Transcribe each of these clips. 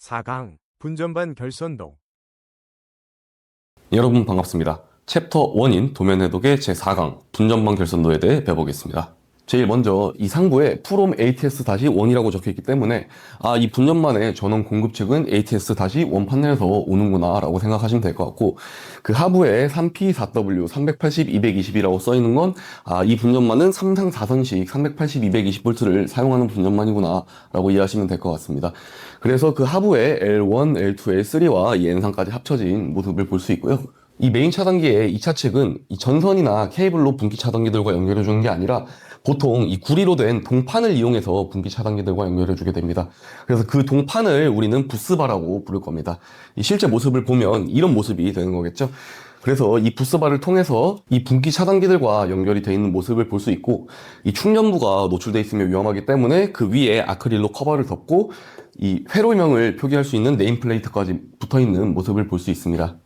4강 분전반 결선도. 여러분 반갑습니다. 챕터 1인 도면해독의 제4강 분전반 결선도에 대해 배워보겠습니다. 제일 먼저 이 상부에 from ATS-1이라고 적혀있기 때문에 이 분전반의 전원 공급 측은 ATS-1 판넬에서 오는구나 라고 생각하시면 될 것 같고, 그 하부에 3P4W 380, 220이라고 써있는 건 이 분전반은 3상 4선식 380, 220V를 사용하는 분전반이구나 라고 이해하시면 될 것 같습니다. 그래서 그 하부에 L1, L2, L3와 이 N상까지 합쳐진 모습을 볼 수 있고요. 이 메인 차단기의 2차 측은 이 전선이나 케이블로 분기 차단기들과 연결해 주는 게 아니라 보통 이 구리로 된 동판을 이용해서 분기 차단기들과 연결해 주게 됩니다. 그래서 그 동판을 우리는 부스바라고 부를 겁니다. 이 실제 모습을 보면 이런 모습이 되는 거겠죠. 그래서 이 부스바를 통해서 이 분기 차단기들과 연결이 되어 있는 모습을 볼 수 있고, 이 충전부가 노출되어 있으면 위험하기 때문에 그 위에 아크릴로 커버를 덮고 이 회로명을 표기할 수 있는 네임플레이트까지 붙어 있는 모습을 볼 수 있습니다.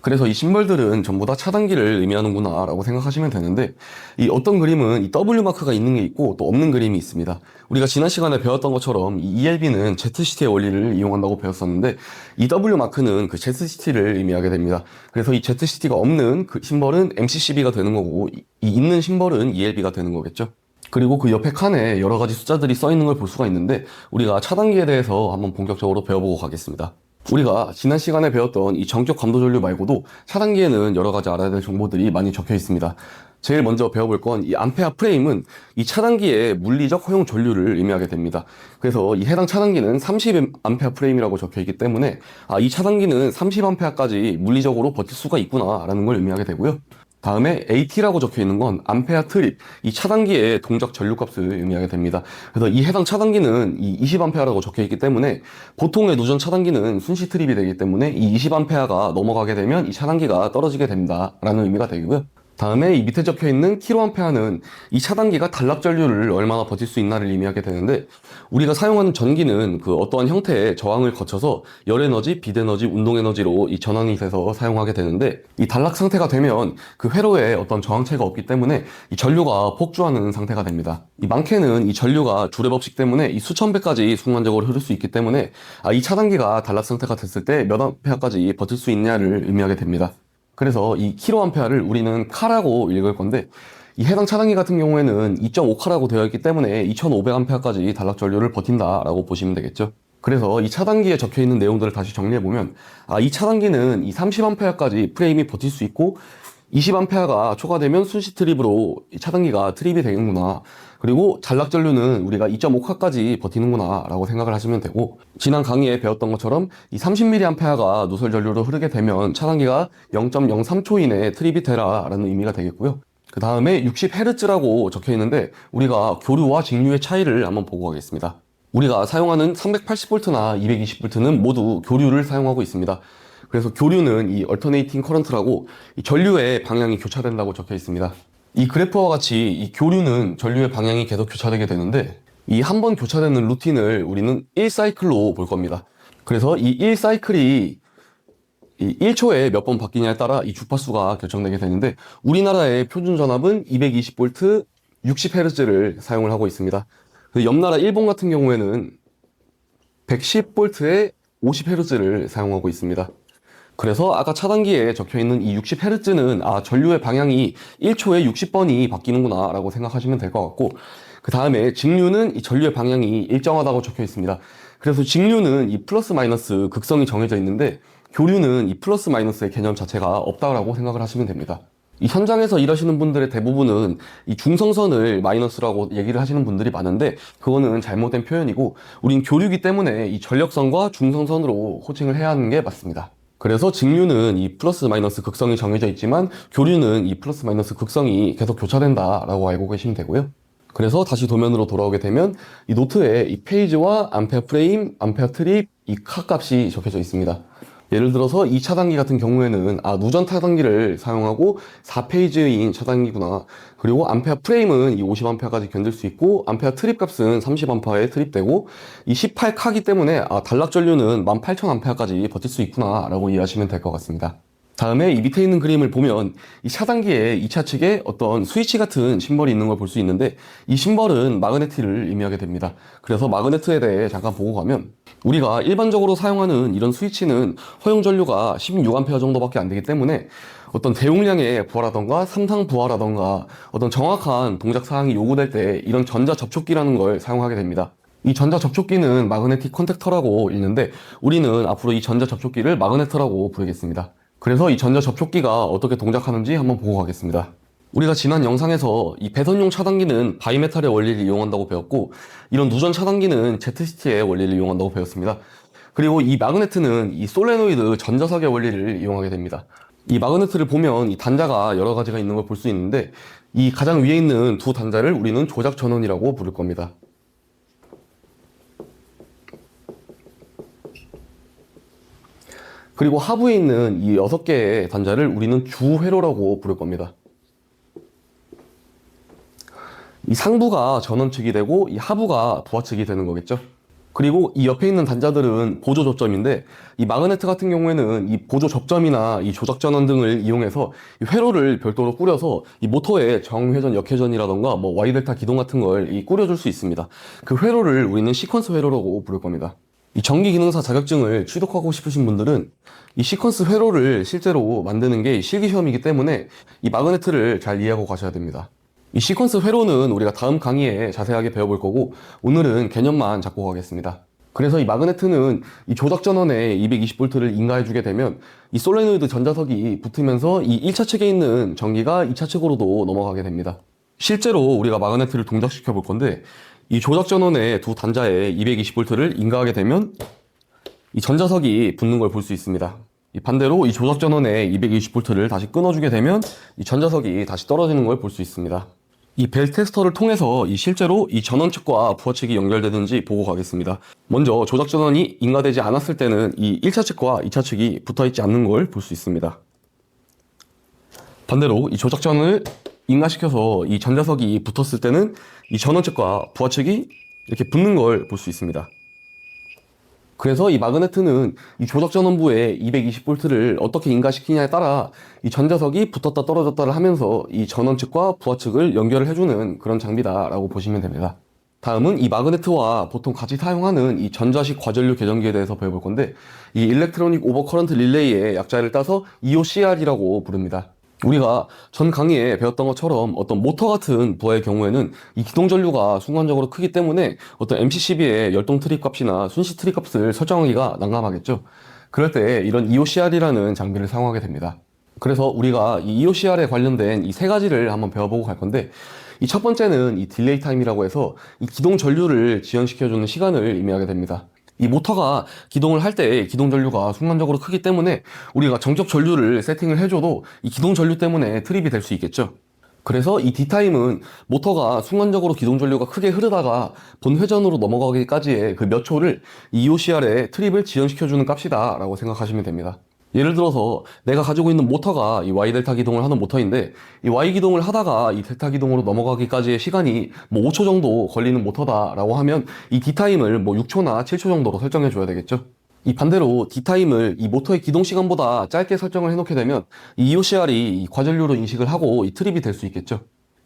그래서 이 심벌들은 전부 다 차단기를 의미하는구나 라고 생각하시면 되는데, 이 어떤 그림은 이 W 마크가 있는 게 있고 또 없는 그림이 있습니다. 우리가 지난 시간에 배웠던 것처럼 이 ELB는 ZCT의 원리를 이용한다고 배웠었는데, 이 W 마크는 그 ZCT를 의미하게 됩니다. 그래서 이 ZCT가 없는 그 심벌은 MCCB가 되는 거고, 이 있는 심벌은 ELB가 되는 거겠죠. 그리고 그 옆에 칸에 여러 가지 숫자들이 써 있는 걸 볼 수가 있는데, 우리가 차단기에 대해서 한번 본격적으로 배워보고 가겠습니다. 우리가 지난 시간에 배웠던 이 정격 감도 전류 말고도 차단기에는 여러 가지 알아야 될 정보들이 많이 적혀 있습니다. 제일 먼저 배워볼 건 이 암페어 프레임은 이 차단기의 물리적 허용 전류를 의미하게 됩니다. 그래서 이 해당 차단기는 30A 프레임이라고 적혀 있기 때문에 이 차단기는 30A까지 물리적으로 버틸 수가 있구나 라는 걸 의미하게 되고요. 다음에 AT라고 적혀 있는 건 암페어 트립, 이 차단기의 동적 전류값을 의미하게 됩니다. 그래서 이 해당 차단기는 이 20A라고 적혀 있기 때문에 보통의 누전 차단기는 순시 트립이 되기 때문에 이 20A가 넘어가게 되면 이 차단기가 떨어지게 된다라는 의미가 되고요. 다음에 이 밑에 적혀 있는 킬로암페어는 이 차단기가 단락 전류를 얼마나 버틸 수 있나를 의미하게 되는데, 우리가 사용하는 전기는 그 어떠한 형태의 저항을 거쳐서 열 에너지, 빛 에너지, 운동 에너지로 이 전환이 돼서 사용하게 되는데, 이 단락 상태가 되면 그 회로에 어떤 저항체가 없기 때문에 이 전류가 폭주하는 상태가 됩니다. 이 많게는 이 전류가 줄의 법칙 때문에 이 수천 배까지 순간적으로 흐를 수 있기 때문에 이 차단기가 단락 상태가 됐을 때 몇 암페어까지 버틸 수 있냐를 의미하게 됩니다. 그래서 이 킬로암페어를 우리는 카라고 읽을 건데, 이 해당 차단기 같은 경우에는 2.5카라고 되어 있기 때문에 2500A까지 단락 전류를 버틴다라고 보시면 되겠죠. 그래서 이 차단기에 적혀 있는 내용들을 다시 정리해보면, 이 차단기는 이 30A까지 프레임이 버틸 수 있고, 20A가 초과되면 순시 트립으로 이 차단기가 트립이 되는구나. 그리고 잔락 전류는 우리가 2.5카까지 버티는구나 라고 생각을 하시면 되고, 지난 강의에 배웠던 것처럼 이 30mA가 누설 전류로 흐르게 되면 차단기가 0.03초 이내에 트립이 되라 라는 의미가 되겠고요. 그 다음에 60Hz라고 적혀 있는데, 우리가 교류와 직류의 차이를 한번 보고 가겠습니다. 우리가 사용하는 380V나 220V는 모두 교류를 사용하고 있습니다. 그래서 교류는 이 얼터네이팅 커런트라고 이 전류의 방향이 교차된다고 적혀 있습니다. 이 그래프와 같이 이 교류는 전류의 방향이 계속 교차되게 되는데, 이 한 번 교차되는 루틴을 우리는 1사이클로 볼 겁니다. 그래서 이 1사이클이 이 1초에 몇 번 바뀌냐에 따라 이 주파수가 결정되게 되는데, 우리나라의 표준 전압은 220V 60Hz를 사용을 하고 있습니다. 옆 나라 일본 같은 경우에는 110V에 50Hz를 사용하고 있습니다. 그래서 아까 차단기에 적혀있는 이 60Hz는 전류의 방향이 1초에 60번이 바뀌는구나 라고 생각하시면 될 것 같고, 그 다음에 직류는 이 전류의 방향이 일정하다고 적혀 있습니다. 그래서 직류는 이 플러스 마이너스 극성이 정해져 있는데, 교류는 이 플러스 마이너스의 개념 자체가 없다라고 생각을 하시면 됩니다. 이 현장에서 일하시는 분들의 대부분은 이 중성선을 마이너스라고 얘기를 하시는 분들이 많은데, 그거는 잘못된 표현이고, 우린 교류기 때문에 이 전력선과 중성선으로 호칭을 해야 하는 게 맞습니다. 그래서 직류는 이 플러스 마이너스 극성이 정해져 있지만, 교류는 이 플러스 마이너스 극성이 계속 교차된다 라고 알고 계시면 되고요. 그래서 다시 도면으로 돌아오게 되면 이 노트에 이 페이지와 암페어 프레임, 암페어 트립, 이 카 값이 적혀져 있습니다. 예를 들어서 이 차단기 같은 경우에는 누전 차단기를 사용하고 4페이지인 차단기구나. 그리고 암페어 프레임은 이 50A까지 견딜 수 있고, 암페어 트립 값은 30A에 트립되고, 이 18카기 때문에 단락 전류는 18,000A까지 버틸 수 있구나 라고 이해하시면 될 것 같습니다. 다음에 이 밑에 있는 그림을 보면 이 차단기의 2차 측에 어떤 스위치 같은 심벌이 있는 걸 볼 수 있는데, 이 심벌은 마그네티를 의미하게 됩니다. 그래서 마그네트에 대해 잠깐 보고 가면, 우리가 일반적으로 사용하는 이런 스위치는 허용 전류가 16A 정도밖에 안 되기 때문에 어떤 대용량의 부하라던가 상상 부하라던가 어떤 정확한 동작 사항이 요구될 때 이런 전자 접촉기라는 걸 사용하게 됩니다. 이 전자 접촉기는 마그네틱 컨택터라고 읽는데 우리는 앞으로 이 전자 접촉기를 마그네터라고 부르겠습니다. 그래서 이 전자 접촉기가 어떻게 동작하는지 한번 보고 가겠습니다. 우리가 지난 영상에서 이 배선용 차단기는 바이메탈의 원리를 이용한다고 배웠고 이런 누전 차단기는 ZCT의 원리를 이용한다고 배웠습니다. 그리고 이 마그네트는 이 솔레노이드 전자석의 원리를 이용하게 됩니다. 이 마그네트를 보면 이 단자가 여러 가지가 있는 걸 볼 수 있는데 이 가장 위에 있는 두 단자를 우리는 조작 전원이라고 부를 겁니다. 그리고 하부에 있는 이 6개의 단자를 우리는 주회로라고 부를 겁니다. 이 상부가 전원 측이 되고 이 하부가 부하 측이 되는 거겠죠. 그리고 이 옆에 있는 단자들은 보조 접점인데 이 마그네트 같은 경우에는 이 보조 접점이나 이 조작 전원 등을 이용해서 이 회로를 별도로 꾸려서 이 모터의 정회전, 역회전이라던가 뭐 Y델타 기동 같은 걸 꾸려줄 수 있습니다. 그 회로를 우리는 시퀀스 회로라고 부를 겁니다. 이 전기 기능사 자격증을 취득하고 싶으신 분들은 이 시퀀스 회로를 실제로 만드는 게 실기 시험이기 때문에 이 마그네트를 잘 이해하고 가셔야 됩니다. 이 시퀀스 회로는 우리가 다음 강의에 자세하게 배워볼 거고 오늘은 개념만 잡고 가겠습니다. 그래서 이 마그네트는 이 조작 전원에 220V를 인가해주게 되면 이 솔레노이드 전자석이 붙으면서 이 1차 측에 있는 전기가 2차 측으로도 넘어가게 됩니다. 실제로 우리가 마그네트를 동작시켜 볼 건데 이 조작 전원의 두 단자에 220V를 인가하게 되면 이 전자석이 붙는 걸 볼 수 있습니다. 이 반대로 이 조작 전원에 220V를 다시 끊어주게 되면 이 전자석이 다시 떨어지는 걸 볼 수 있습니다. 이 벨 테스터를 통해서 실제로 이 전원 측과 부하 측이 연결되는지 보고 가겠습니다. 먼저 조작 전원이 인가되지 않았을 때는 이 1차 측과 2차 측이 붙어있지 않는 걸 볼 수 있습니다. 반대로 이 조작 전원을 인가시켜서 이 전자석이 붙었을 때는 이 전원 측과 부하 측이 이렇게 붙는 걸 볼 수 있습니다. 그래서 이 마그네트는 이 조작 전원부에 220V를 어떻게 인가시키냐에 따라 이 전자석이 붙었다 떨어졌다를 하면서 이 전원 측과 부하 측을 연결을 해주는 그런 장비다라고 보시면 됩니다. 다음은 이 마그네트와 보통 같이 사용하는 이 전자식 과전류 계전기에 대해서 배워볼 건데 이 일렉트로닉 오버커런트 릴레이의 약자를 따서 EOCR이라고 부릅니다. 우리가 전 강의에 배웠던 것처럼 어떤 모터 같은 부하의 경우에는 이 기동 전류가 순간적으로 크기 때문에 어떤 MCCB의 열동 트립 값이나 순시 트립 값을 설정하기가 난감하겠죠. 그럴 때 이런 EOCR이라는 장비를 사용하게 됩니다. 그래서 우리가 이 EOCR에 관련된 이 세 가지를 한번 배워보고 갈 건데 이 첫 번째는 이 딜레이 타임이라고 해서 이 기동 전류를 지연시켜주는 시간을 의미하게 됩니다. 이 모터가 기동을 할 때 기동 전류가 순간적으로 크기 때문에 우리가 정적 전류를 세팅을 해줘도 이 기동 전류 때문에 트립이 될 수 있겠죠. 그래서 이 D타임은 모터가 순간적으로 기동 전류가 크게 흐르다가 본 회전으로 넘어가기까지의 그 몇 초를 이 EOCR에 트립을 지연시켜주는 값이다 라고 생각하시면 됩니다. 예를 들어서 내가 가지고 있는 모터가 이 Y델타 기동을 하는 모터인데 이 Y 기동을 하다가 이 델타 기동으로 넘어가기까지의 시간이 뭐 5초 정도 걸리는 모터다 라고 하면 이 D타임을 뭐 6초나 7초 정도로 설정해 줘야 되겠죠. 이 반대로 D타임을 이 모터의 기동 시간보다 짧게 설정을 해놓게 되면 이 EOCR이 이 과전류로 인식을 하고 이 트립이 될 수 있겠죠.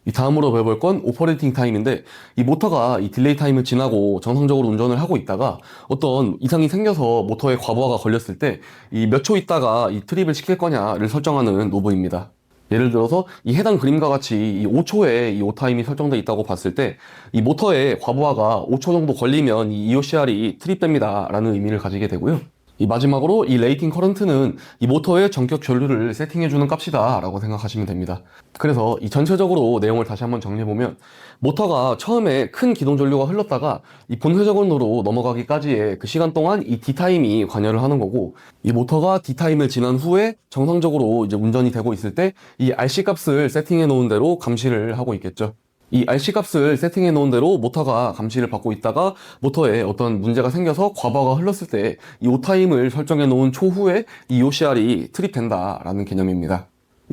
이 다음으로 배워볼 건 오퍼레이팅 타임인데 이 모터가 이 딜레이 타임을 지나고 정상적으로 운전을 하고 있다가 어떤 이상이 생겨서 모터에 과부하가 걸렸을 때 이 몇 초 있다가 이 트립을 시킬 거냐를 설정하는 노브입니다. 예를 들어서 이 해당 그림과 같이 이 5초에 이 오타임이 설정되어 있다고 봤을 때 이 모터에 과부하가 5초 정도 걸리면 이 EOCR이 트립됩니다 라는 의미를 가지게 되고요. 이 마지막으로 이 레이팅 커런트는 이 모터의 전격 전류를 세팅해주는 값이다 라고 생각하시면 됩니다. 그래서 이 전체적으로 내용을 다시 한번 정리해보면 모터가 처음에 큰 기동 전류가 흘렀다가 이 본 회전으로 넘어가기까지의 그 시간 동안 이 D타임이 관여를 하는 거고 이 모터가 D타임을 지난 후에 정상적으로 이제 운전이 되고 있을 때 이 RC 값을 세팅해 놓은 대로 감시를 하고 있겠죠. 이 RC 값을 세팅해 놓은 대로 모터가 감시를 받고 있다가 모터에 어떤 문제가 생겨서 과부하가 흘렀을 때 이 오타임을 설정해 놓은 초후에 이 EOCR이 트립된다라는 개념입니다.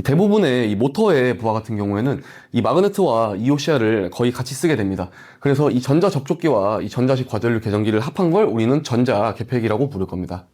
대부분의 이 모터의 부하 같은 경우에는 이 마그네트와 EOCR을 거의 같이 쓰게 됩니다. 그래서 이 전자 접촉기와 이 전자식 과전류 계전기를 합한 걸 우리는 전자 계폐기라고 부를 겁니다.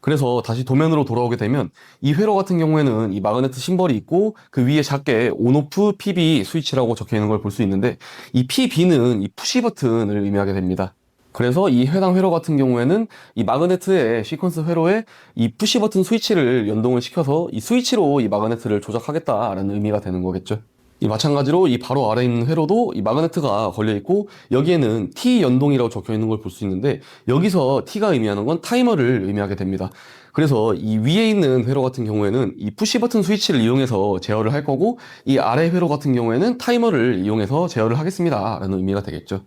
그래서 다시 도면으로 돌아오게 되면 이 회로 같은 경우에는 이 마그네트 심벌이 있고 그 위에 작게 온오프 PB 스위치라고 적혀 있는 걸 볼 수 있는데 이 PB는 이 푸시 버튼을 의미하게 됩니다. 그래서 이 해당 회로 같은 경우에는 이 마그네트의 시퀀스 회로에 이 푸시 버튼 스위치를 연동을 시켜서 이 스위치로 이 마그네트를 조작하겠다라는 의미가 되는 거겠죠. 이 마찬가지로 이 바로 아래에 있는 회로도 이 마그네트가 걸려 있고 여기에는 T 연동이라고 적혀 있는 걸 볼 수 있는데 여기서 T가 의미하는 건 타이머를 의미하게 됩니다. 그래서 이 위에 있는 회로 같은 경우에는 이 푸시 버튼 스위치를 이용해서 제어를 할 거고 이 아래 회로 같은 경우에는 타이머를 이용해서 제어를 하겠습니다 라는 의미가 되겠죠.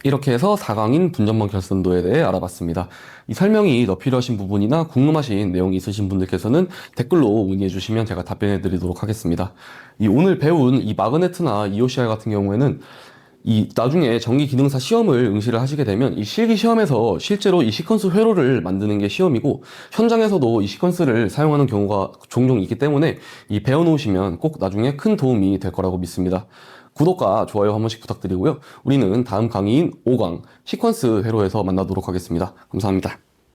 이렇게 해서 4강인 분전방 결선도에 대해 알아봤습니다. 이 설명이 더 필요하신 부분이나 궁금하신 내용이 있으신 분들께서는 댓글로 문의해 주시면 제가 답변해 드리도록 하겠습니다. 이 오늘 배운 이 마그네트나 EOCR 같은 경우에는 이 나중에 전기 기능사 시험을 응시를 하시게 되면 이 실기 시험에서 실제로 이 시퀀스 회로를 만드는 게 시험이고 현장에서도 이 시퀀스를 사용하는 경우가 종종 있기 때문에 이 배워놓으시면 꼭 나중에 큰 도움이 될 거라고 믿습니다. 구독과 좋아요 한 번씩 부탁드리고요. 우리는 다음 강의인 5강 시퀀스 회로에서 만나도록 하겠습니다. 감사합니다.